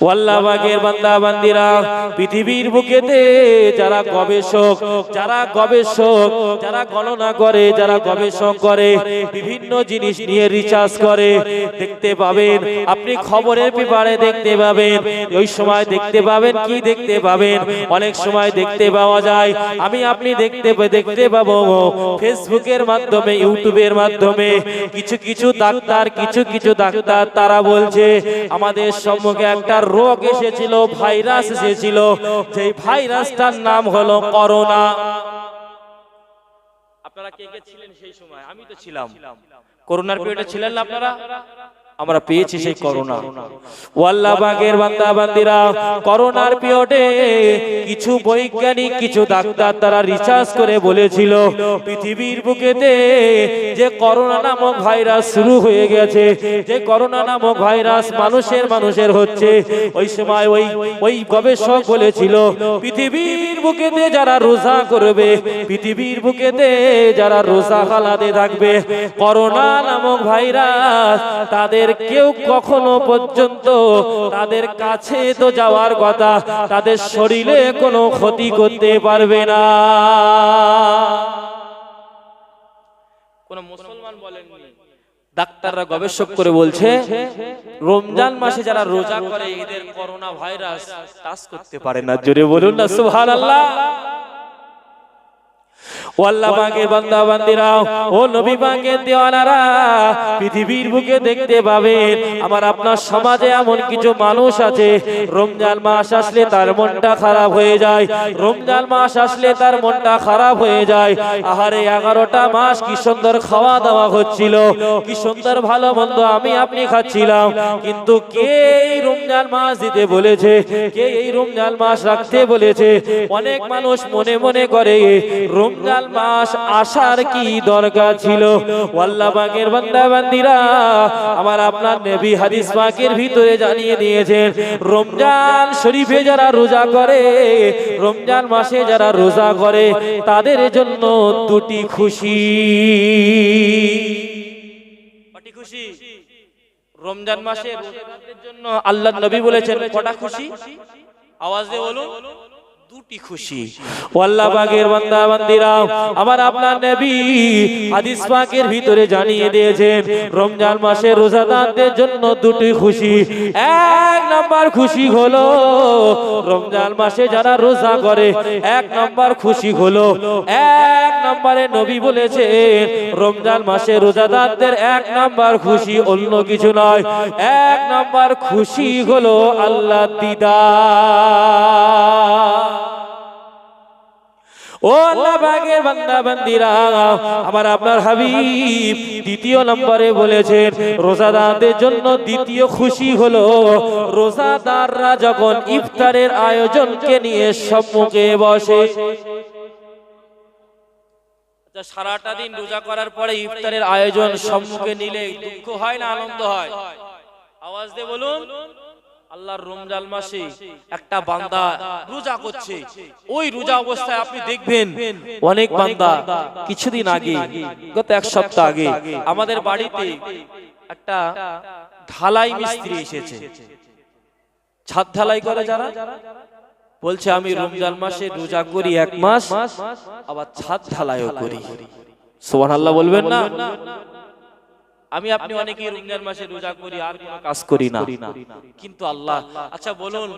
আল্লাহ পাকের বান্দা বান্দিরা, পৃথিবীর বুকেতে যারা গবেষক, যারা গণনা করে, যারা গবেষক করে, বিভিন্ন জিনিস নিয়ে রিসার্চ করে, দেখতে পাবেন আপনি খবরের পেপারে দেখতে পাবেন, ওই সময় দেখতে পাবেন কি দেখতে পাবেন, অনেক সময় দেখতে পাওয়া যায়, আপনি দেখতে পাবো ফেসবুকের মাধ্যমে, ইউটিউবের মাধ্যমে কিছু ডাক্তার তারা বলছে আমাদের সম্মুখে একটা রোগ এসেছিল, ভাইরাস এসেছিল, যে ভাইরাসটার নাম হলো করোনা। আপনারা কে কে ছিলেন সেই সময়? আমি তো ছিলাম। করোনার পিরিয়ডে ছিলেন না আপনারা? আমরা পেয়েছি সেই করোনা। আল্লাহ পাকের বান্দা বান্দিরা, করোনার পিরিয়ডে কিছু বৈজ্ঞানিক, কিছু ডাক্তার তারা রিসার্চ করে বলেছিল পৃথিবীর বুকেতে যে করোনা নামক ভাইরাস শুরু হয়ে গেছে, যে করোনা নামক ভাইরাস মানুষের হচ্ছে, ওই সময় ওই গবেষক বলেছিল পৃথিবীর বুকেতে যারা রোজা করবে, পৃথিবীর বুকেতে যারা রোজা হালাতে থাকবে, করোনা নামক ভাইরাস তাদের কেউ কখনো পর্যন্ত তাদের কাছে তো যাওয়ার কথা, তাদের শরীরে কোনো ক্ষতি করতে পারবে না। কোন মুসলমান বলেননি, ডাক্তাররা গবেষক করে বলছে রমজান মাসে যারা রোজা করে এদের করোনা ভাইরাস টাচ করতে পারে না। জোরে বলুন না সুবহানাল্লাহ। আল্লাহ পাকের বান্দা বান্দিরা, ও নবী পাকের দেওয়ানারা, পৃথিবীর বুকে দেখতে পাবেন আমার আপনার সমাজে এমন কিছু মানুষ আছে রমজান মাস আসলে তার মনটা খারাপ হয়ে যায়, রমজান মাস আসলে তার মনটা খারাপ হয়ে যায়। আহারে 11টা মাস কি সুন্দর খাওয়া দাওয়া হচ্ছিল, কি সুন্দর ভালো মন্দ আপনি খাচ্ছিলাম, কিন্তু কে এই রমজান মাস দিতে বলেছে, কে এই রমজান মাস রাখতে বলেছে? অনেক মানুষ মনে মনে করে রমজান মাস আসার কি দরকার ছিল? আল্লাহ পাকের বান্দা বান্দিরা, আমার আপনার নবী হাদিস পাকের ভিতরে জানিয়ে দিয়েছেন রমজান শরীফে যারা রোজা করে, রমজান মাসে যারা রোজা করে তাদের জন্য দুটি খুশি। কটি খুশি? রমজান মাসে রোজাদারদের জন্য আল্লাহর নবী বলেছেন কটা খুশি? আওয়াজ দিয়ে বলুন, দুটি খুশি। আল্লাহ পাকের বান্দা বান্দিরা, আমার আপনার নবী হাদিস পাকের ভিতরে জানিয়ে দিয়েছেন রমজান মাসে রোজাদারদের জন্য দুটি খুশি। এক নাম্বার খুশি হলো রমজান মাসে যারা রোজা করে, এক নাম্বার খুশি হলো, এক নম্বরে নবী বলেছেন রমজান মাসে রোজাদারদের এক নাম্বার খুশি অন্য কিছু নয়, এক নাম্বার খুশি হলো আল্লাহর দিদার। ও আল্লাহ পাকের বান্দা বান্দিরা, আমার আপনার হাবিব দ্বিতীয় নম্বরে বলেছেন রোজাদারদের জন্য দ্বিতীয় খুশি হলো রোজাদাররা যখন ইফতারের আয়োজনকে নিয়ে সম্মুখে বসে। সারাটা দিন রোজা করার পরে ইফতারের আয়োজন সম্মুখে নিলে দুঃখ হয় না আনন্দ হয়? আওয়াজ দিয়ে বলুন। আল্লাহর রমজান মাসে একটা বান্দা রোজা করছে, ওই রোজা অবস্থায় আপনি দেখবেন অনেক বান্দা কিছুদিন আগে, গত এক সপ্তাহ আগে আমাদের বাড়িতে একটা ঢালাই মিস্ত্রি এসেছে, ছাদ ঢালাই করে যারা, বলছে আমি রমজান মাসে রোজা করি 1 মাস, আবার ছাদ ঢালাইও করি। সুবহানাল্লাহ বলবেন না? আপনি অনেকেই রমজান মাসে রোজা করি আর কোনো কাজ করি না, কিন্তু আল্লাহ, আচ্ছা বলুন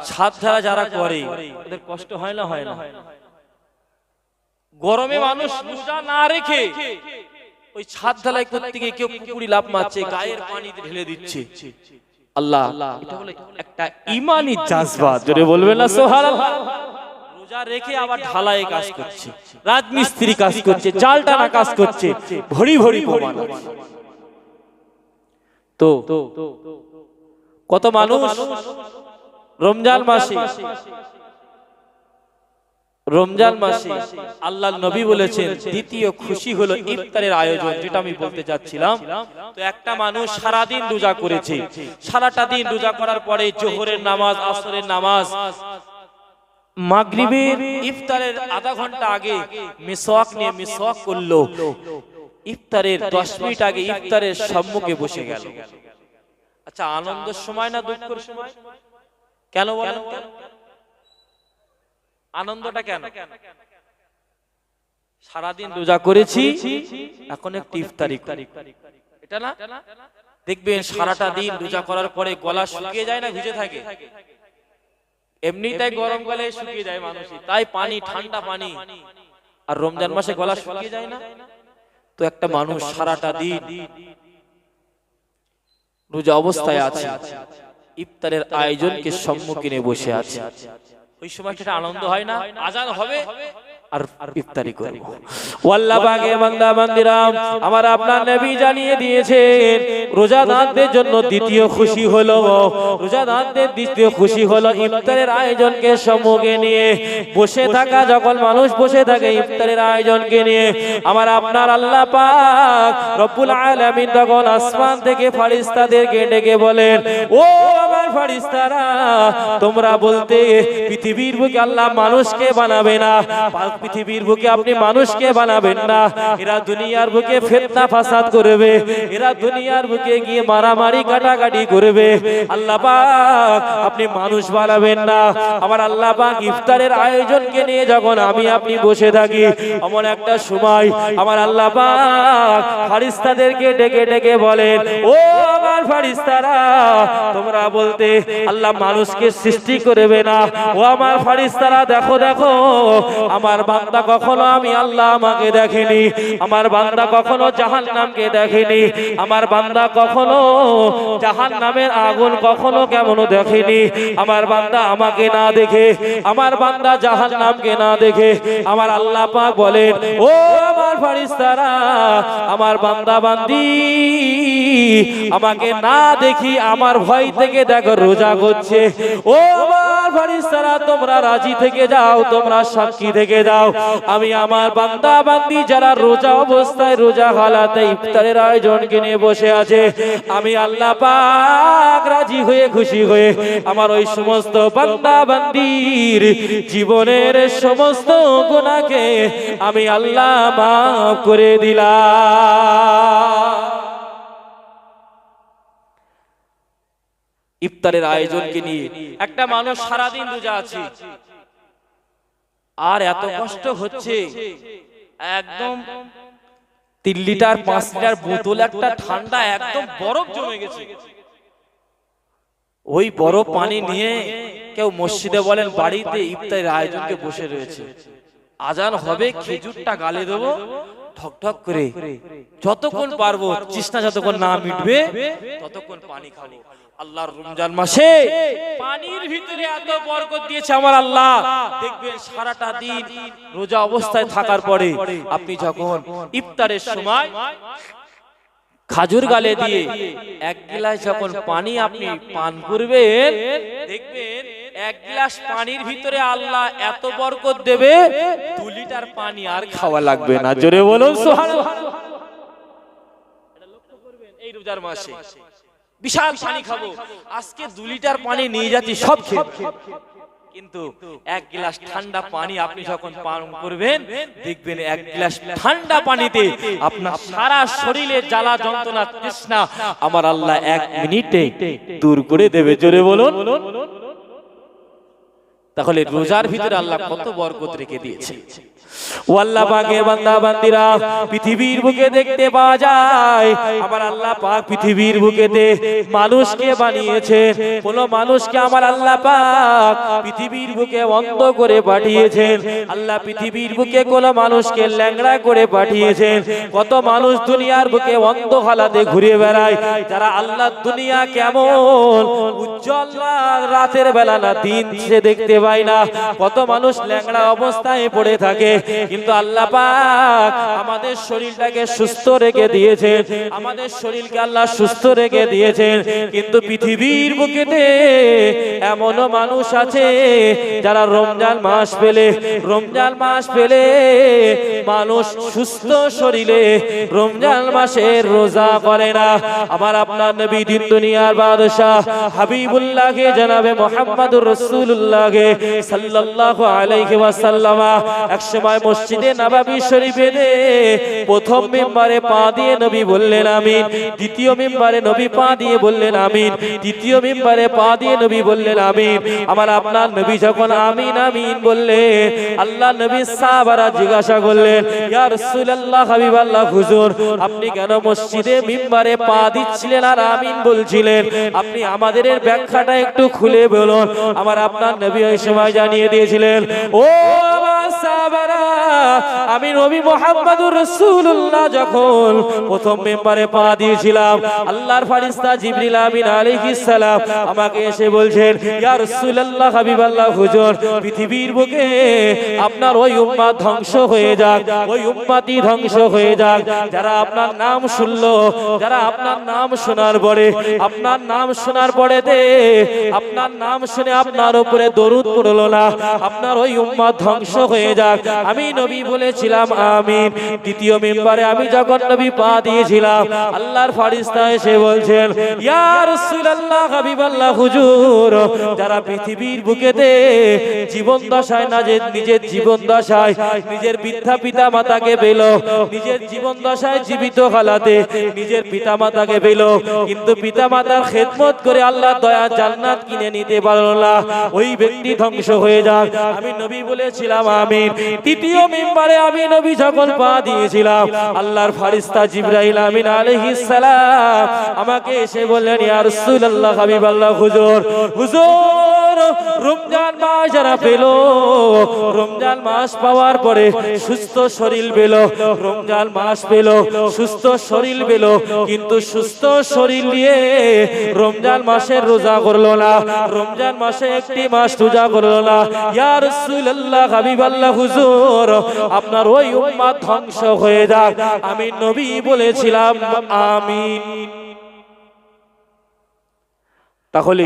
ছাদ ঢালা যারা করে ওদের কষ্ট হয় না? হয় না? গরমে মানুষ রোজা না রেখে ওই ছাদ ঢালাই করতে গিয়ে কেউ পুকুরি লাফ মারছে, গায়ের পানি ঢেলে দিচ্ছে। আল্লাহ, এটা হলো একটা ঈমানি জাযবা। জোরে বলবেন না সুবহানাল্লাহ? রোজা রেখে আবার ঢালাই কাজ করছে, রাজমিস্ত্রি কাজ করছে, চাল টানা কাজ করছে, ভরি ভরি প্রমাণ। তো কত মানুষ রমজান মাসে আল্লাহর নবী বলেছেন দ্বিতীয় খুশি হলো ইফতারের আয়োজন, যেটা আমি বলতে যাচ্ছিলাম। তো একটা মানুষ সারা দিন রোজা করেছে, সারাটা দিন রোজা করার পরে জোহরের নামাজ, আসরের নামাজ, মাগরিবের ইফতারের আধা ঘন্টা আগে মিসওয়াক নিয়ে মিসওয়াক করলো, ইফতারের 10 মিনিট আগে ইফতারের সম্মুখে বসে গেল। আচ্ছা, আনন্দের সময় না দুঃখের সময়? কেন বলেন? আনন্দটা কেন? সারাদিন রোজা করেছি, এখন একটু ইফতারি করি, এটা না? দেখবেন সারাটা দিন রোজা করার পরে গলা শুকিয়ে যায় না, ভিজে থাকে? এমনিতেই গরমকালে শুকিয়ে যায় মানুষই, তাই পানি, ঠান্ডা পানি। আর রমজান মাসে গলা শুকিয়ে যায় না? তো একটা মানুষ সারাটা দিন রোজা অবস্থায় আছে, ইফতারের আয়োজনকে সম্মুখীনে বসে আছে, ওই সময়টা আনন্দ হয় না? আজান হবে আর ইফতারি করব। আল্লাহ পাকের বান্দা বান্দিরা, আমার আপনার নবী জানিয়ে দিয়েছেন রোজাদারদের জন্য দ্বিতীয় খুশি হলো, রোজাদারদের দ্বিতীয় খুশি হলো ইফতারের আয়োজনকে সম্মুখে নিয়ে বসে থাকা। যখন মানুষ বসে থাকে ইফতারের আয়োজনকে নিয়ে, আমার আপনার আল্লাহ পাক রব্বুল আলামিন তখন আসমান থেকে ফেরেশতাদেরকে ডেকে বলেন, ও আমার ফেরেশতারা, তোমরা বলতে পৃথিবীর বুকে আল্লাহ মানুষকে বানাবে না, পৃথিবীর বুকে আপনি মানুষকে বানাবেন না, এরা দুনিয়ার বুকে ফিতনা ফাসাদ করবে, এরা দুনিয়ার বুকে গিয়ে মারামারি কাটাকাটি করবে, আল্লাহ পাক আপনি মানুষ বানাবেন না। আমার আল্লাহ পাক ইফতারের আয়োজনকে নিয়ে যখন আমি আপনি বসে থাকি, এমন একটা সময় আমার আল্লাহ পাক ফেরেশতাদেরকে ডেকে ডেকে বলেন, ও আমার ফেরেশতারা, তোমরা বলতে আল্লাহ মানুষকে সৃষ্টি করবে না, ও আমার ফেরেশতারা দেখো দেখো, আমার বান্দা কখনো আমি আল্লাহ আমাকে দেখেনি, আমার বান্দা কখনো জাহান্নামকে দেখেনি, আমার বান্দা কখনো জাহান্নামের আগুন কখনো কেমন দেখেনি, আমার বান্দা আমাকে না দেখে, আমার বান্দা জাহান্নামকে না দেখে, আমার আল্লাহ পাক বলেন, ও আমার ফেরেশতারা, আমার বান্দা বান্দি আমাকে না দেখি আমার ভয় থেকে দেখো রোজা করছে, ও আমার ফেরেশতারা তোমরা রাজি থেকে যাও, তোমরা সাক্ষী থেকে যাও, আমি আমার বান্দা বান্দি যারা রোজা অবস্থায় রোজা হালাতে ইফতারের আয়োজনকে নিয়ে বসে আছে, আমি আল্লাহ পাক রাজি হয়ে খুশি হয়ে আমার ওই সমস্ত বান্দা বান্দির জীবনের সমস্ত গুনাহকে আমি আল্লাহ মাফ করে দিলাম। ইফতারের আয়োজনকে নিয়ে একটা মানুষ সারাদিন রোজা আছে, আর এত কষ্ট হচ্ছে, একদম 3 লিটার 5 লিটার বোতল একটা ঠান্ডা একদম বরফ জমে গেছে, ওই বরফ পানি নিয়ে কেউ মসজিদে বলেন বাড়িতে ইফতারের আয়োজনকে বসে রয়েছে, আজান হবে খেজুরটা গালে দেবো ঠক ঠক করে, যতক্ষণ পারবো তৃষ্ণা যতক্ষণ না মিটবে ততক্ষণ পানি খাবো। আল্লাহর রমজান মাসে পানির ভিতরে এত বরকত দিয়েছে আমার আল্লাহ, দেখবেন সারাটা দিন রোজা অবস্থায় থাকার পরে আপনি যখন ইফতারের সময় খাজুর গালে দিয়ে 1 গ্লাস যখন পানি আপনি পান করবেন, দেখবেন 1 গ্লাস পানির ভিতরে আল্লাহ এত বরকত দেবে 2 লিটার পানি আর খাওয়া লাগবে না। জোরে বলুন সুবহানাল্লাহ। এটা লক্ষ্য করবেন এই রোজার মাসে বিশাল পানি খাবো, আজকে 2 লিটার পানি নিয়ে যাচ্ছি সব খেয়ে, কিন্তু 1 গ্লাস ঠান্ডা পানি আপনি যখন পান করবেন, দেখবেন 1 গ্লাস ঠান্ডা পানিতে আপনার সারা শরীরে জ্বালা যন্ত্রণা তৃষ্ণা আমার আল্লাহ 1 মিনিটে দূর করে দেবে। জোরে বলুন। তাহলে রোজার ভিতরে আল্লাহ কত বরকত রেখে দিয়েছে। ও আল্লাহ পাকের বান্দা বান্দিরা, পৃথিবীর বুকে দেখতে পাওয়া যায় আমার আল্লাহ পাক পৃথিবীর বুকেতে মানুষকে বানিয়েছেন, কোন মানুষকে আমার আল্লাহ পাক পৃথিবীর বুকে অন্ধ করে পাঠিয়েছেন, আল্লাহ পৃথিবীর বুকে কোন মানুষকে ল্যাংড়া করে পাঠিয়েছেন, কত মানুষ দুনিয়ার বুকে অন্ধ হালাতে ঘুরে বেড়ায়, যারা আল্লাহর দুনিয়া কেমন উজ্জ্বল রাতের বেলা না দিন সে দেখতে পায় না, কত মানুষ ল্যাংড়া অবস্থায় পড়ে থাকে, কিন্তু আল্লাহ পাক আমাদের শরীরটাকে সুস্থ রেখে দিয়েছেন, আমাদের শরীরকে আল্লাহ সুস্থ রেখে দিয়েছেন, কিন্তু পৃথিবীর বুকেতে এমনও মানুষ আছে যারা রমজান মাস পেলে মানুষ সুস্থ শরীরে রমজান মাসের রোজা করে না। আমার আপনার নবী দিন দুনিয়ার বাদশা হাবিব হাবিবুল্লাহকে জনাবে মুহাম্মদুর রাসূলুল্লাহকে সাল্লাল্লাহু আলাইহি ওয়াসাল্লাম একসময় মসজিদে নববী শরীফে প্রথম মিম্বারে পা দিয়ে নবী বললেন আমিন, দ্বিতীয় মিম্বারে নবী পা দিয়ে বললেন আমিন, তৃতীয় মিম্বারে পা দিয়ে নবী বললেন আমিন। আমার আপনার নবী যখন আমিন আমিন বললেন, আল্লাহ নবী সাহাবারা জিজ্ঞাসা করলেন, ইয়া রাসূলুল্লাহ হাবিবাল্লাহ হুজুর, আপনি কেন মসজিদে মিম্বারে পা দিচ্ছিলেন আর আমিন বলছিলেন? আপনি আমাদের এর ব্যাখ্যাটা একটু খুলে বলুন। আমার আপনার নবী ওই সময় জানিয়ে দিয়েছিলেন, ও আমার সাহাবারা, আমি নবী মুহাম্মদুর রাসূলুল্লাহ যখন প্রথম মিম্বারে পা দিয়েছিলাম, আল্লাহর ফেরেশতা জিবরিল আমিন আলাইহিস সালাম আমাকে এসে বলছেন, ইয়া রাসূলুল্লাহ হাবিবাল্লাহ হুজুর, পৃথিবীর বুকে আপনার ওই উম্মত ধ্বংস হয়ে যাক, ওই উম্মতই ধ্বংস হয়ে যাক যারা আপনার নাম শুনলো, যারা আপনার নাম শোনার পরে, আপনার নাম শোনার পরে আপনার নাম শুনে আপনার উপরে দরুদ পড়লো না, আপনার ওই উম্মত ধ্বংস হয়ে যাক। আমি নবী বলেছিলাম আমিন। দ্বিতীয় মিম্বারে আমি যখন নবী পা দিয়েছিলাম, আল্লাহর ফেরেশতা এসে বলছেন, ইয়া রাসূলুল্লাহ হাবিবাল্লাহ হুজুর, যারা পৃথিবীর বুকেতে জীবন দশায় না, যে নিজের জীবন দশায় নিজের বৃদ্ধা পিতা মাতাকে পেল, নিজের জীবন দশায় জীবিত হালাতে নিজের পিতা মাতাকে পেল, কিন্তু পিতা মাতার খেদমত করে আল্লাহ দয়া জান্নাত কিনে নিতে পারলো না, ওই ব্যক্তি ধ্বংস হয়ে যাক। আমি নবী বলেছিলাম আমিন। তৃতীয় মিম্বারে আমি নবী যখন পা দিয়েছিলাম, আল্লাহর ফেরেশতা জিবরাইল আমিন আলাইহিস সালাম আমাকে এসে বললেন, ইয়া রাসূলুল্লাহ হাবিবাল্লাহ হুজুর, হুজুর রমজান মাস যারা পেল, রমজান মাস পাওয়ার পরে সুস্থ শরীর পেল, রমজান মাস পেল, সুস্থ শরীর পেল, কিন্তু সুস্থ শরীর নিয়ে রমজান মাসের রোজা করলো না, রমজান মাসে একটি মাস রোজা করলো না, ইয়া রাসূলুল্লাহ হাবিবাল্লাহ হুজুর, আপনার ওই উম্মত ধ্বংস হয়ে যাক। আমি নবী বলেছিলাম আমিন। তাহলে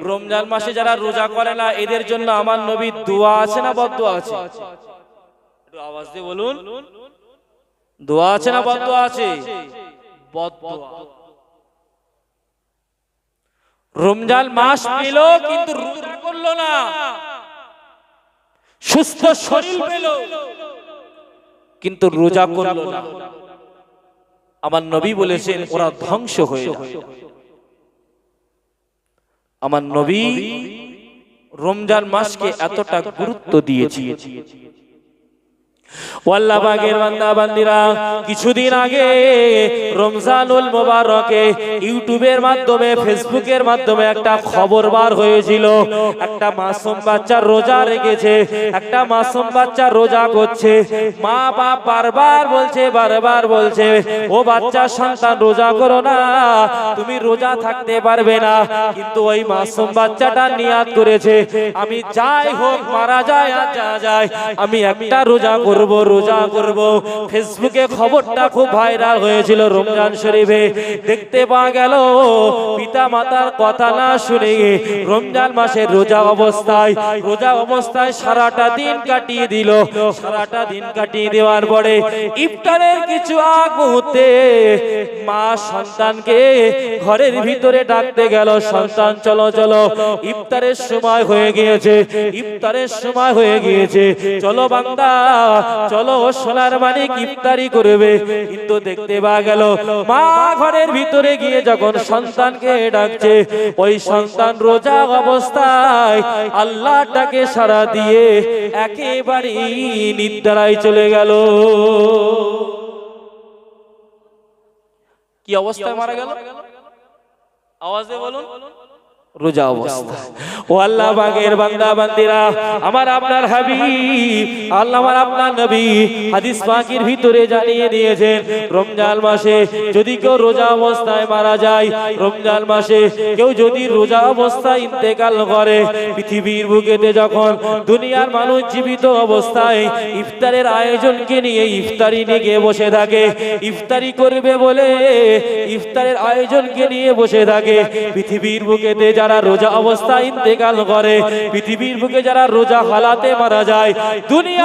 রমজান মাসে যারা রোজা করে না, এদের জন্য আমার নবীর দোয়া আছে না বদদোয়া আছে? একটু আওয়াজ দিয়ে বলুন, দোয়া আছে না বদদোয়া আছে? বদদোয়া। রমজান মাস পেল কিন্তু রোজা করলো না, সুস্থ শরীর পেল কিন্তু রোজা করলো না, আমার নবী বলেছেন ওরা ধ্বংস হয়ে যাবে। আমার নবী রমজান মাসকে এতটা গুরুত্ব দিয়েছে। আল্লাহ পাকের বান্দা বান্দিরা, কিছুদিন আগে রমজানুল মুবারকে ইউটিউবের মাধ্যমে, ফেসবুকের মাধ্যমে একটা খবর বার হয়েছিল। একটা মাসুম বাচ্চা রোজা রেখেছে, একটা মাসুম বাচ্চা রোজা করছে। মা বাপ বারবার বলছে, ও বাচ্চা সন্তান রোজা করো না, তুমি রোজা থাকতে পারবে না। কিন্তু ওই মাসুম বাচ্চাটা নিয়াত করেছে, আমি যাই হোক, মারা যায় আর যা যায়, আমি একটা রোজা করব, রোজা করব। ফেসবুকে খবরটা খুব ভাইরাল হয়েছিল রমজান শরীফে। দেখতে পাওয়া গেল পিতা মাতার কথা না শুনে রমজান মাসের রোজা অবস্থায় সারাটা দিন কাটিয়ে দিল। সারাটা দিন কাটিয়ে দেওয়ার পরে ইফতারের কিছু আগ মুহূর্তে মা সন্তানকে ঘরের ভিতরে ডাকতে গেল, সন্তান চলো চলো, ইফতারের সময় হয়ে গিয়েছে, ইফতারের সময় হয়ে গিয়েছে, চলো বান্দা চলো, সোনার মানিক ইফতারি করবে। কিন্তু দেখতে পাওয়া গেল মা ঘরের ভিতরে গিয়ে যখন সন্তানকে ডাকছে, ওই সন্তান রোজা অবস্থায় আল্লাহটাকে সাড়া দিয়ে একেবারে নিদ্রায় চলে গেল। কি অবস্থায় মারা গেল? আওয়াজে বলুন, রোজা অবস্থা। ও আল্লাহ পাকের বান্দা বান্দিরা, আমার আপনার হাবিব, আল্লাহ আমার আপনার নবী হাদিস পাকের ভিতরে জানিয়ে দিয়েছেন, রমজান মাসে যদি কেউ রোজা অবস্থায় মারা যায়, রমজান মাসে কেউ যদি রোজা অবস্থায় ইন্তেকাল করে, পৃথিবীর বুকেতে যখন দুনিয়ার মানুষ জীবিত অবস্থায় ইফতারের আয়োজনকে নিয়ে ইফতারি নিয়ে বসে থাকে, ইফতারি করবে বলে ইফতারের আয়োজনকে নিয়ে বসে থাকে, পৃথিবীর বুকেতে যারা রোজা অবস্থায় ইন্তেকাল করে, পৃথিবীর বুকে যারা রোজা হালাতে মারা যায়, দুনিয়া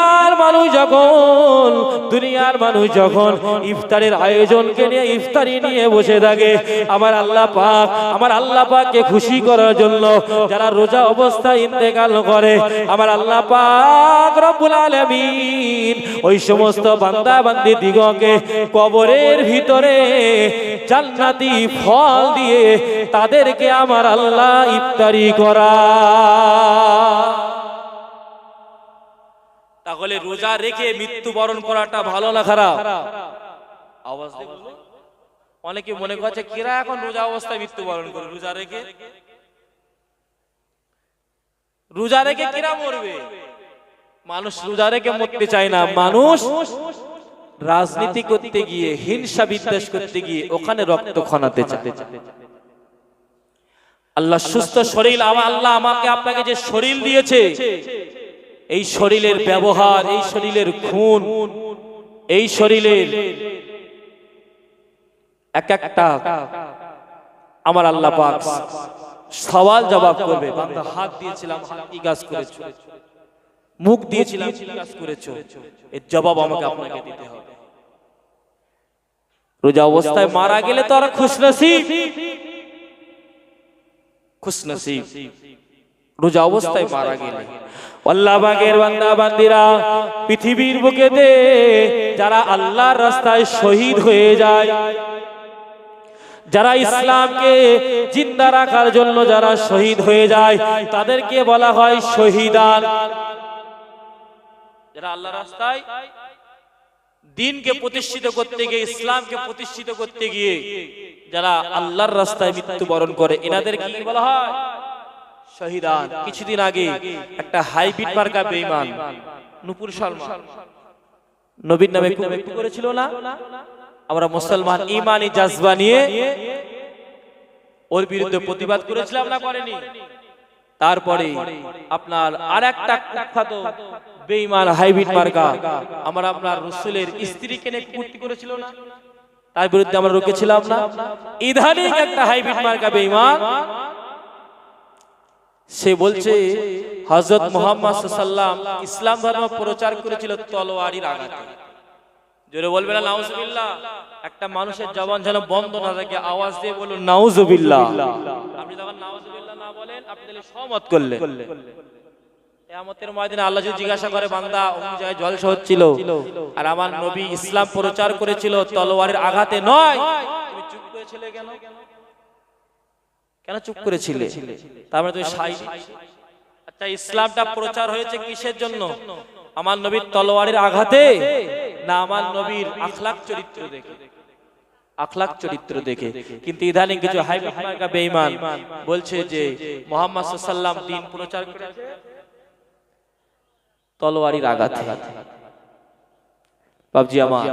দুনিয়ার মানুষ যখন ইফতারের আয়োজনকে নিয়ে ইফতারি নিয়ে বসে থাকে, আমার আল্লাহ পাককে খুশি করার জন্য যারা রোজা অবস্থায় ইন্তেকাল করে, আমার আল্লাহ পাক রব্বুল আলামিন ওই সমস্ত বান্দা বান্দি দিগকে কবরের ভিতরে জান্নাতি ফল দিয়ে তাদেরকে আমার আল্লাহ ইফতারি করা। তাহলে রোজা রেখে মৃত্যুবরণ করাটা ভালো না খারাপ? আওয়াজ দিয়ে বলুন। অনেকে মনে করছে কিরা এখন রোজা অবস্থায় মৃত্যুবরণ করে, রোজা রেখে কিরা মরবে? মানুষ রোজা রেখে মরতে চায় না, মানুষ রাজনীতি করতে গিয়ে, হিংসা বিদ্বেষ করতে গিয়ে ওখানে রক্ত খনাতে চায়। আল্লাহ সুস্থ শরীর, আল্লাহ আমাকে আপনাকে যে শরীর দিয়েছে, এই শরীরের ব্যবহার, এই শরীরের খুন, এই শরীরের এক একটা আমার আল্লাহ পাক সওয়াল জবাব করবে। বান্দা হাত দিয়েছিলাম, কি কাজ করেছো? মুখ দিয়েছিলাম, কি কাজ করেছো? এর জবাব আমাকে আপনাকে দিতে হবে। রোজা অবস্থায় মারা গেলে তো আর খুশনসিব, রোজা অবস্থায় মারা গেলে। আল্লাহ পাকের বান্দা বান্দিরা, পৃথিবীর বুকেতে যারা আল্লাহর রাস্তায় শহীদ হয়ে যায়, যারা ইসলামকে জিন্দা রাখার জন্য যারা শহীদ হয়ে যায়, তাদেরকে বলা হয় শহীদান। যারা আল্লাহর রাস্তায় দ্বীনকে প্রতিষ্ঠিত করতে গিয়ে, ইসলামকে প্রতিষ্ঠিত করতে গিয়ে যারা আল্লাহর রাস্তায় মৃত্যুবরণ করে, এনাদের কি বলা হয়? শহীদান। কিছুদিন আগে একটা হাইব্রিড মার্কা বেঈমান নূপুর সালমান নবীর নামে কটূক্তি করেছিল না? আমরা মুসলমান ঈমানি জাজবা নিয়ে ওর বিরুদ্ধে প্রতিবাদ করেছিলাম না, করেনি? তারপরে আপনার আরেকটা কুখ্যাত বেঈমান হাইব্রিড মার্কা আপনার রাসূলের স্ত্রীকে নিয়ে কটূক্তি করেছিল না? তার বিরুদ্ধে আমরা রুখেছিলাম না? ইদানিং একটা হাইব্রিড মার্কা বেঈমান সে বলছে হযরত মুহাম্মদ সাল্লাল্লাহু আলাইহি ওয়াসাল্লাম ইসলাম ধর্ম প্রচার করেছিল তলোয়ারির আঘাতে। জোরে বলবেন না নাউজুবিল্লাহ? একটা মানুষের জবান যেন বন্ধ না থাকে, আওয়াজ দিয়ে বলুন নাউজুবিল্লাহ। আপনি যখন নাউজুবিল্লাহ না বলেন, আপনি তাহলে সহমত করলেন। কিয়ামতের ময়দানে আল্লাহ যদি জিজ্ঞাসা করে, বান্দা ওই জায়গায় জলসা হচ্ছিল আর আমার নবী ইসলাম প্রচার করেছিল তলোয়ারের আঘাতে নয়, তুমি চুপ করেছিলে কেন? কেন চুপ করেছিলে? তার মানে তুমি শাহিদ। আচ্ছা, ইসলামটা প্রচার হয়েছে কিসের জন্য? আমার নবীর তলোয়ারের আঘাতে না আমার নবীর আখলাক চরিত্র দেখে? আখলাক চরিত্র দেখে। কিন্তু ইদানিং কিছু হাইব্রিড মার্কা বেঈমান বলছে যে মুহাম্মদ সাল্লাল্লাহু আলাইহি ওয়াসাল্লাম দ্বীন প্রচার করেছে তলোয়ারির আঘাতে। বাবজি আমার,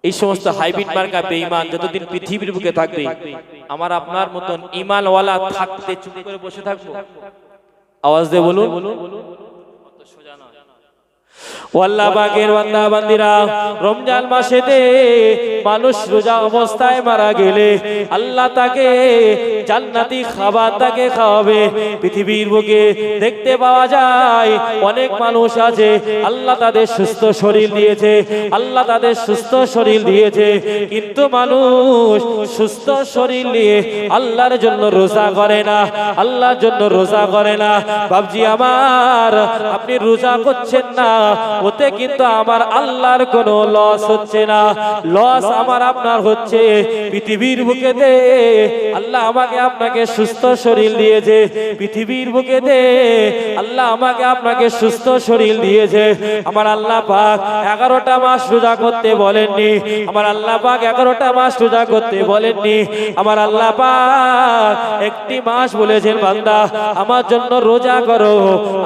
এই সমস্ত হাইব্রিড মার্কা বেঈমান যতদিন পৃথিবীর বুকে থাকবে, আমার আপনার মতন ঈমানওয়ালা থাকতে চুপ করে বসে থাকবো? আওয়াজ দিয়ে বলুন। আল্লাহ পাকের বান্দা বান্দিরা, রমজান মাসেতে মানুষ রোজা অবস্থায় মারা গেলে আল্লাহ তাকে জান্নাতি খাবার তাকে খাওয়াবে। পৃথিবীর বুকে দেখতে পাওয়া যায় অনেক মানুষ আছে, আল্লাহ তাদের সুস্থ শরীর দিয়েছে, আল্লাহ তাদের সুস্থ শরীর দিয়েছে, কিন্তু মানুষ সুস্থ শরীর নিয়ে আল্লাহর জন্য রোজা করে না, আল্লাহর জন্য রোজা করে না। বাবজি আমার, আপনি রোজা করছেন না, ওতে কিন্তু আমার আল্লাহর কোনো লস হচ্ছে না। লস আমার আপনার হচ্ছে পৃথিবীর বুকেতে আল্লাহ আমাকে আপনাকে সুস্থ শরীর দিয়েছে, পৃথিবীর বুকেতে আল্লাহ আমাকে আপনাকে সুস্থ শরীর দিয়েছে। আমার আল্লাহ পাক 11টা মাস রোজা করতে বলেননি, আমার আল্লাহ পাক 11টা মাস রোজা করতে বলেননি। আমার আল্লাহ পাক একটি মাস বলেছেন, বান্দা আমার জন্য রোজা করো,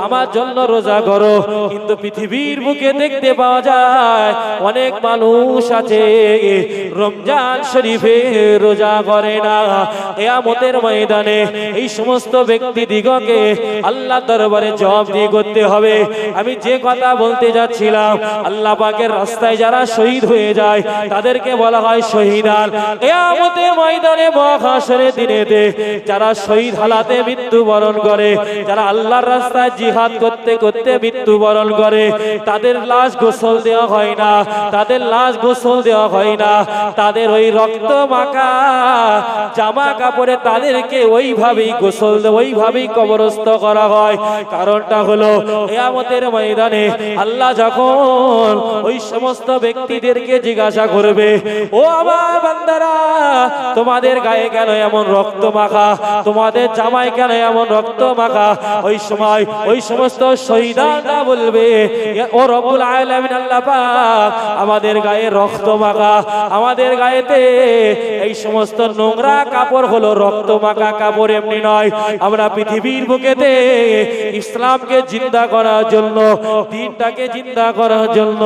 আমার জন্য রোজা করো। কিন্তু পৃথিবীর বুকে দেখতে পাওয়া যায় অনেক মানুষ আছে রমজান শরীফে রোজা করে না। কিয়ামতের ময়দানে এই সমস্ত ব্যক্তি দিগকে আল্লাহ দরবারে জবাবদিহি করতে হবে। আমি যে কথা বলতে যাচ্ছিলাম, আল্লাহ পাকের রাস্তায় যারা শহীদ হয়ে যায় তাদেরকে বলা হয় শহীদান। কিয়ামতের ময়দানে মহাশরের দিনেতে যারা শহীদ হালাতে মৃত্যুবরণ করে, যারা আল্লাহর রাস্তায় জিহাদ করতে করতে মৃত্যুবরণ করে, তাদের লাশ গোসল দেওয়া হয় না, তাদের লাশ গোসল দেওয়া হয় না, তাদের ওই রক্ত মাখা জামা কাপড়ে তাদেরকে ওইভাবেই গোসল ওইভাবেই কবরস্থ করা হয়। কারণটা হলো কিয়ামতের ময়দানে আল্লাহ যখন ওই সমস্ত ব্যক্তিদেরকে জিজ্ঞাসা করবে, ও আমার বান্দারা, তোমাদের গায়ে কেন এমন রক্ত মাখা, তোমাদের জামায় কেন এমন রক্ত মাখা? ওই সময় ওই সমস্ত শহীদানরা বলবে, ও রব্বুল আলামিন আল্লাহ পাক, আমাদের গায়ে রক্ত মাখা, আমাদের গায়েতে এই সমস্ত নোংরা কাপড় হলো রক্ত মাখা কাপড়, এমনি নয়। আমরা পৃথিবীর বুকেতে ইসলামকে জিন্দা করার জন্য, দ্বীনটাকে জিন্দা করার জন্য,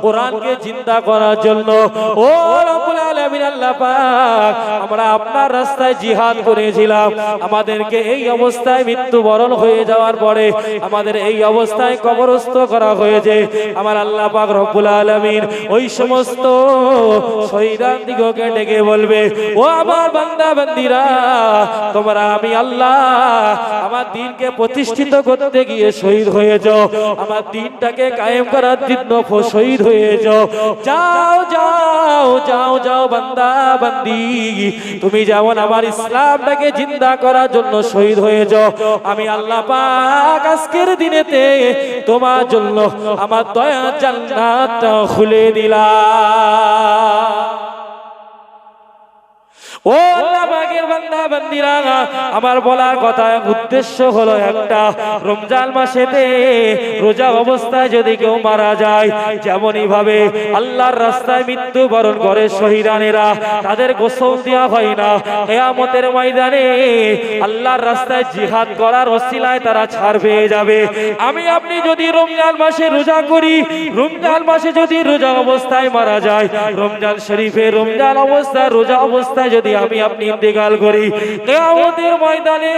কোরআনকে জিন্দা করার জন্য, ও রব্বুল আলামিন আল্লাহ পাক, আমরা আপনার রাস্তায় জিহাদ করেছিলাম। আমাদেরকে এই অবস্থায় মৃত্যুবরণ হয়ে যাওয়ার পরে আমাদের এই অবস্থায় কবরস্থ করা হয়েছে। আমার আল্লাহ পাক রব্বুল আলামিন ওই সমস্ত শহীদান দিগকে ডেকে বলবে, ও আমার বান্দা বান্দিরা, তোমরা আমি আল্লাহ আমার দ্বীনকে প্রতিষ্ঠিত করতে গিয়ে শহীদ হয়ে যাও, আমার দ্বীনটাকে কায়েম করার জন্য শহীদ হয়ে যাও। যাও যাও যাও যাও বান্দা বান্দি, তুমি যেমন আমার ইসলামটাকে জিন্দা করার জন্য শহীদ হয়ে যাও, আমি আল্লাহ পাক আজকের দিনেতে তোমার জন্য আমার দয়া জান্নাত খুলে দিলাম। ও আল্লাহ পাকের বান্দা বান্দিরা, আমার বলার কথা উদ্দেশ্য হলো একটা, রমজান মাসেতে রোজা অবস্থায় যদি কেউ মারা যায়, যেমনই ভাবে আল্লাহর রাস্তায় মৃত্যুবরণ করে শহীদানেরা, তাদের গোসল দেওয়া হয় না। কিয়ামতের ময়দানে আল্লাহর রাস্তায় জিহাদ করার ওসিলায় তারা ছাড় পেয়ে যাবে। আমি আপনি যদি রমজান মাসে রোজা করি, রমজান মাসে যদি রোজা অবস্থায় মারা যায়, রমজান শরীফে রমজান অবস্থায় রোজা অবস্থায় যদি আমি আপনি ইন্তেকাল করি, কিয়ামতের ময়দানে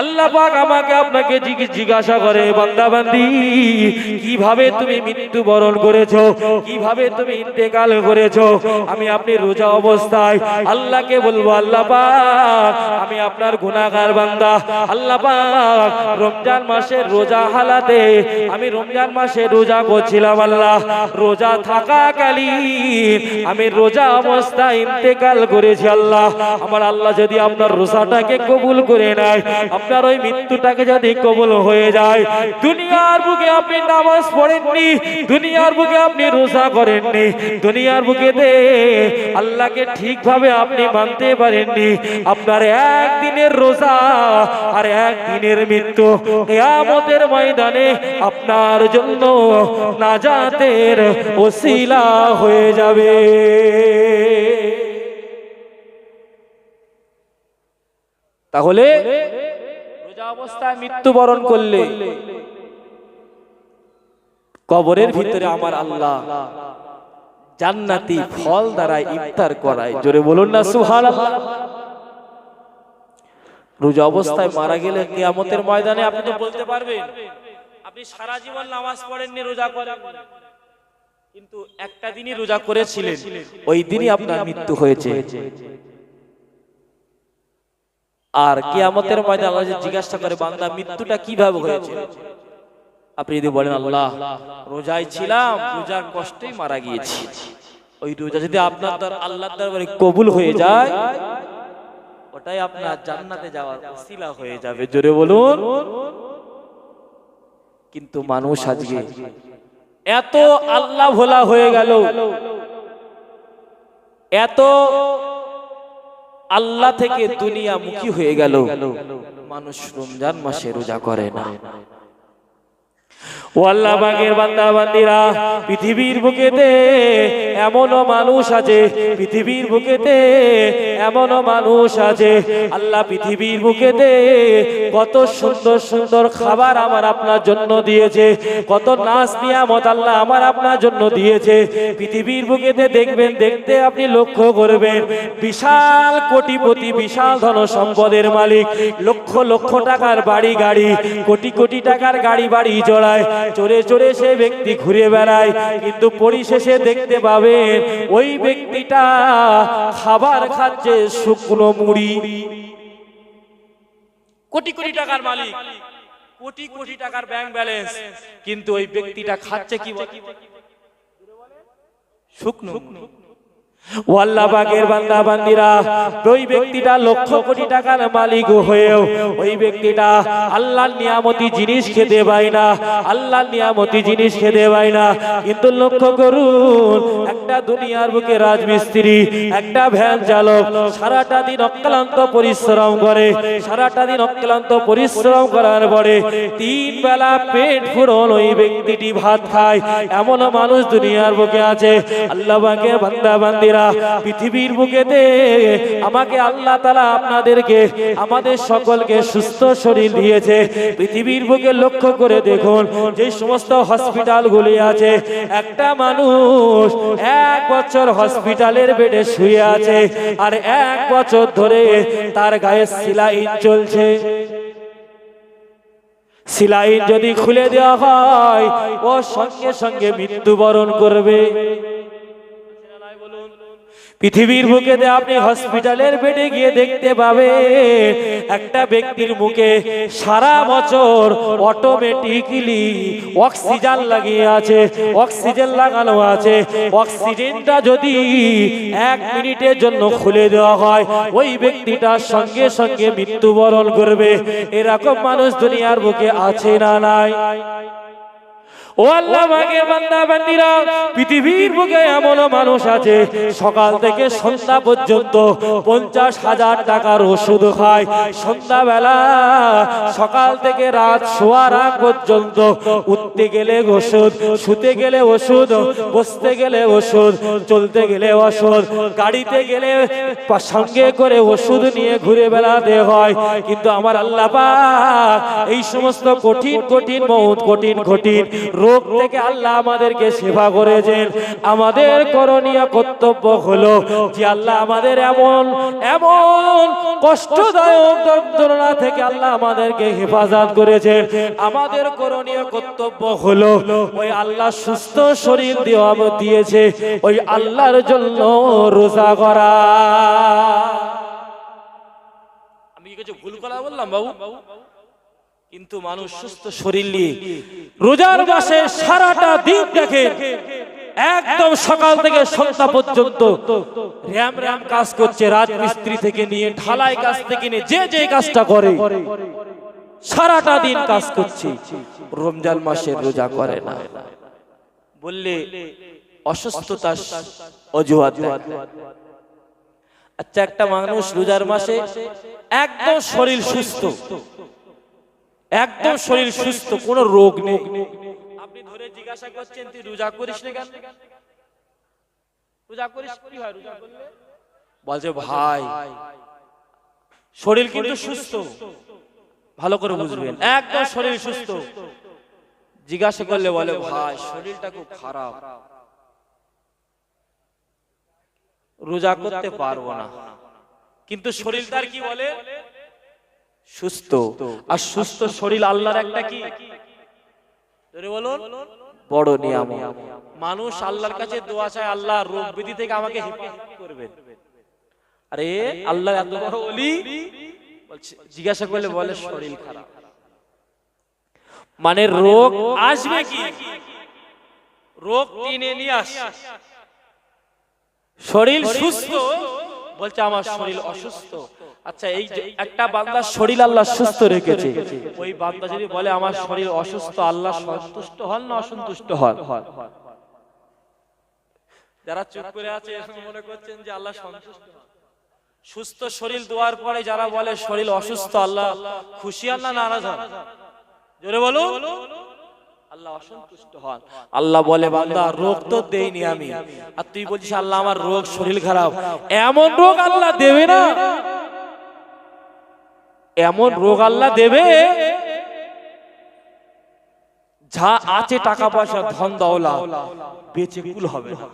আল্লাহ পাক আমাকে আপনাকে জিজ্ঞাসা করে, বান্দা বান্দি, কিভাবে তুমি মৃত্যুবরণ করেছো, কিভাবে তুমি ইন্তেকাল করেছো? আমি আপনি রোজা অবস্থায় আল্লাহকে বলবো, আল্লাহ পাক, আমি আপনার গুনাহগার বান্দা, আল্লাহ পাক, রমজান মাসের রোজা হালাতে আমি রমজান মাসে রোজা করছিলাম, আল্লাহ রোজা থাকাকালীন আমি রোজা অবস্থায় ইন্তেকাল করেছি। আল্লাহ, আমার আল্লাহ যদি আপনার রোজাটাকে কবুল করে নেয়, আপনার ওই মৃত্যুটাকে যদি কবুল হয়ে যায়, দুনিয়ার বুকে আপনি নামাজ পড়েননি, দুনিয়ার বুকে আপনি রোজা করেননি, দুনিয়ার বুকেতে আল্লাহকে ঠিকভাবে আপনি মানতে পারেননি, আপনার একদিনের রোজা আর একদিনের মৃত্যু কিয়ামতের ময়দানে আপনার জন্য নাজাতের ওসিলা হয়ে যাবে। তাহলে রোজা অবস্থায় মৃত্যুবরণ করলে কবরের ভিতরে আমার আল্লাহ জান্নাতি ফল দ্বারা ইফতার করায়। জোরে বলুন না সুবহানাল্লাহ। রোজা অবস্থায় মারা গেলে কিয়ামতের ময়দানে আপনি তো বলতে পারবেন আপনি সারা জীবন নামাজ পড়েননি, রোজা করেন, কিন্তু একটা দিনই রোজা করেছিলেন, ওই দিনই আপনার মৃত্যু হয়েছে। আর কিয়ামতের ময়দানে আল্লাহ জিজ্ঞাসা করে, বান্দা মৃত্যুটা কিভাবে হয়েছে? আপনি যদি বলেন, আল্লাহ রোজায় ছিলাম, রোজার কষ্টেই মারা গিয়েছি, ওই রোজা যদি আপনার আল্লাহর দরবারে কবুল হয়ে যায়, ওটাই আপনার জান্নাতে যাওয়ার ওসিলা হয়ে যাবে। জোরে বলুন। কিন্তু মানুষ আজকে এত আল্লাহ ভোলা হয়ে গেল, এত আল্লাহ থেকে দুনিয়া মুখী হয়ে গেল, মানুষ রমজান মাসে রোজা করে না। ও আল্লাহ পাকের বান্দা বান্দিরা, পৃথিবীর বুকেতে এমনও মানুষ আছে, পৃথিবীর বুকেতে এমনও মানুষ আছে, আল্লাহ পৃথিবীর বুকেতে কত সুন্দর সুন্দর খাবার আমার আপনার জন্য দিয়েছে, কত নাজ নিয়ামত আল্লাহ আমার আপনার জন্য দিয়েছে। পৃথিবীর বুকেতে দেখবেন, দেখতে আপনি লক্ষ্য করবেন, বিশাল কোটিপতি, বিশাল ধন সম্পদের মালিক, লক্ষ লক্ষ টাকার বাড়ি গাড়ি, কোটি কোটি টাকার গাড়ি বাড়ি জড়ায়, চড়ে চড়ে সে ব্যক্তি ঘুরে বেড়ায়, কিন্তু পরিশেষে দেখতে পাবেন ওই ব্যক্তিটা খাবার খাচ্ছে শুকনো মুড়ি। কোটি কোটি টাকার মালিক, কোটি কোটি টাকার ব্যাংক ব্যালেন্স, কিন্তু ওই ব্যক্তিটা খাচ্ছে কি? শুকনো। ও আল্লাহ পাকের বান্দা বান্দিরা, ওই ব্যক্তিটা লক্ষ কোটি টাকার মালিক হয়েও ওই ব্যক্তিটা আল্লাহর নিয়ামতি জিনিস খেতে পায় না, আল্লাহর নিয়ামতি জিনিস খেতে পায় না। কিন্তু লক্ষ্য করুন, একটা দুনিয়ার বুকে রাজমিস্ত্রি, একটা ভ্যান চালক সারাটা দিন অক্লান্ত পরিশ্রম করে, সারাটা দিন অক্লান্ত পরিশ্রম করার পরে 3 বেলা পেট ফুরন ওই ব্যক্তিটি ভাত খায়, এমনও মানুষ দুনিয়ার বুকে আছে। আল্লাহ পাকের বান্দা বান্দিরা, পৃথিবীর বুকেতে আমাকে আল্লাহ তাআলা আপনাদেরকে, আমাদের সকলকে সুস্থ শরীর দিয়েছে। পৃথিবীর বুকে লক্ষ্য করে দেখুন, যে সমস্ত হসপিটালগুলি আছে, একটা মানুষ 1 বছর হসপিটালের বেডে শুয়ে আছে, আর 1 বছর ধরে তার গায়ে সেলাইন চলছে। সেলাইন যদি খুলে দেওয়া হয়, ও সঙ্গে সঙ্গে মৃত্যুবরণ করবে। পৃথিবীর বুকেতে আপনি হসপিটালের বেডে গিয়ে দেখতে পাবেন, একটা ব্যক্তির মুখে সারা বছর অটোমেটিক্যালি অক্সিজেন লাগিয়ে আছে, অক্সিজেন লাগানো আছে। অক্সিজেনটা যদি 1 মিনিটের জন্য খুলে দেওয়া হয়, ওই ব্যক্তিটা সঙ্গে সঙ্গে মৃত্যুবরণ করবে। এরকম মানুষ দুনিয়ার বুকে আছে না নাই? ও আল্লাহ পাকের বান্দা বান্দিরা, পৃথিবীর বুকে এমন মানুষ আছে, সকাল থেকে সন্ধ্যা পর্যন্ত 50,000 টাকার ওষুধ খায়। সন্ধ্যাবেলা, সকাল থেকে রাত শোয়ার আগ পর্যন্ত উঠতে গেলে ওষুধ, শুতে গেলে ওষুধ, বসতে গেলে ওষুধ, চলতে গেলে ওষুধ, গাড়িতে গেলে সঙ্গে করে ওষুধ নিয়ে ঘুরে বেড়াতে হয়। কিন্তু আমার আল্লাহ পাক এই সমস্ত কঠিন কঠিন মউত, কঠিন কঠিন রোগ থেকে আল্লাহ আমাদেরকে সেবা করেছেন। আমাদের করণীয় কর্তব্য হলো যে আল্লাহ আমাদের এমন এমন কষ্টদায়ক যন্ত্রণা থেকে আল্লাহ আমাদেরকে হেফাজত করেছেন। আমাদের করণীয় কর্তব্য হলো ওই আল্লাহ সুস্থ শরীর দিয়েছে, ওই আল্লাহর জন্য রোজা করা। আমি কিছু ভুল কথা বললাম বাবু? কিন্তু মানুষ সুস্থ শরীর নিয়ে রোজার মাসে সারাটা দিন দেখে, একদম সকাল থেকে সন্ধ্যা পর্যন্ত র‍্যাম র‍্যাম কাজ করছে, রাজমিস্ত্রি থেকে নিয়ে ঢালাই কাজ থেকে নিয়ে যে যে কাজটা করে সারাটা দিন কাজ করছে, রমজান মাসে রোজা করে না বললে অসুস্থতার অজুহাত দেয়। আচ্ছা, একটা মানুষ রোজার মাসে একদম শরীর সুস্থ, একদম শরীর সুস্থ, কোনো রোগ নেই, আপনি ধরে জিজ্ঞাসা করছেন তুই রোজা করিস না কেন? রোজা করিস কি হয় রোজা করলে? বলছে ভাই শরীর কিন্তু সুস্থ। ভালো করে বুঝবেন, একদম শরীর সুস্থ। জিজ্ঞাসা করলে বলে ভাই শরীরটা খুব খারাপ, রোজা করতে পারবো না। কিন্তু শরীর তার কি বলে? সুস্থ। আর সুস্থ শরীর আল্লাহর একটা কি বলুন বড় নিয়ামত। মানুষ আল্লাহর কাছে দোয়া চায়, আল্লাহ রোগ ব্যাধি থেকে আমাকে হেফাজত করবেন। আরে আল্লাহ এত বড় ওলি, জিজ্ঞাসা করলে বলে শরীর খারাপ। মানে রোগ আসবে কি? রোগ টেনে নিয়ে আসে। শরীর সুস্থ বলছে আমার শরীর অসুস্থ। আচ্ছা, এই যে একটা বান্দার শরীর আল্লাহ সুস্থ রেখেছে, ওই বান্দা যদি বলে আমার শরীর অসুস্থ, আল্লাহ সন্তুষ্ট হন না অসন্তুষ্ট হন? যারা চুপ করে আছে মনে করছেন যে আল্লাহ সন্তুষ্ট। সুস্থ শরীর দেওয়ার পরে যারা বলে শরীর অসুস্থ, আল্লাহ খুশি হন না নারাজ হন? জোরে বলো। আল্লাহ অসন্তুষ্ট হন। আল্লাহ বলে বান্দা রোগ তো দেইনি আমি, আর তুই বলছিস আল্লাহ আমার রোগ, শরীর খারাপ। এমন রোগ আল্লাহ দেবে না, এমন রোগ আল্লাহ দেবে যা আছে টাকা পয়সা ধন দৌলত বেঁচে কুল হবে না।